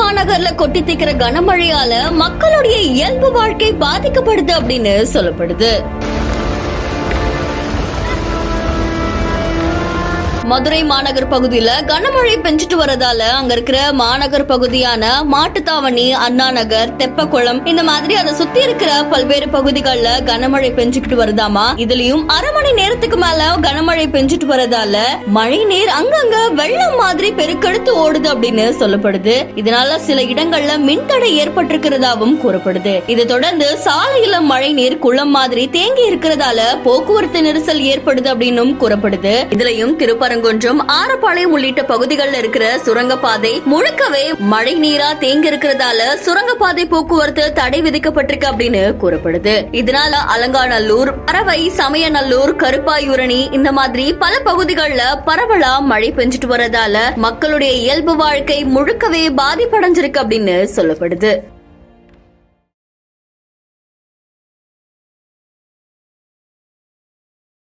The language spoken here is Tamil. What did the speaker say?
மாநகர்ல கொட்டி தீக்கிற கனமழையால மக்களுடைய இயல்பு வாழ்க்கை பாதிக்கப்படுது அப்படின்னு சொல்லப்படுது. மதுரை மாநகர் பகுதியில கனமழை பெஞ்சிட்டு வரதால அங்க இருக்கிற மாநகர் பகுதியான மாட்டுத்தாவணி, அண்ணா நகர், தெப்பக்குளம் இந்த மாதிரி அதை சுத்தி இருக்கிற பல்வேறு பகுதிகள்ல கனமழை பெஞ்சுக்கிட்டு வருதாமா. இதுலயும் அரை மணி நேரத்துக்கு மேல கனமழை பெஞ்சிட்டு வரதால மழை நீர் அங்கங்க வெள்ளம் மாதிரி பெருக்கெடுத்து ஓடுது அப்படின்னு சொல்லப்படுது. இதனால சில இடங்கள்ல மின்தடை ஏற்பட்டிருக்கிறதாவும் கூறப்படுது. இதை தொடர்ந்து சாலையில மழை நீர் குளம் மாதிரி தேங்கி இருக்கிறதால போக்குவரத்து நெரிசல் ஏற்படுது அப்படின்னும் கூறப்படுது. இதுலயும் திருப்பரங்குன்றம், ஆரப்பாளையம் உள்ளிட்ட பகுதிகளில் இருக்கிற சுரங்கப்பாதை முழுக்கவே மழை நீரா தேங்கி இருக்கிறதால சுரங்கப்பாதை போக்குவரத்து தடை விதிக்கப்பட்டிருக்கு அப்படின்னு கூறப்படுது. இதனால அலங்காநல்லூர், பறவை, சமயநல்லூர், கருப்பாயூரணி இந்த மாதிரி பல பகுதிகளில் பரவலா மழை பெஞ்சிட்டு வரதால மக்களுடைய இயல்பு வாழ்க்கை முழுக்கவே பாதிப்படைஞ்சிருக்கு அப்படின்னு சொல்லப்படுது.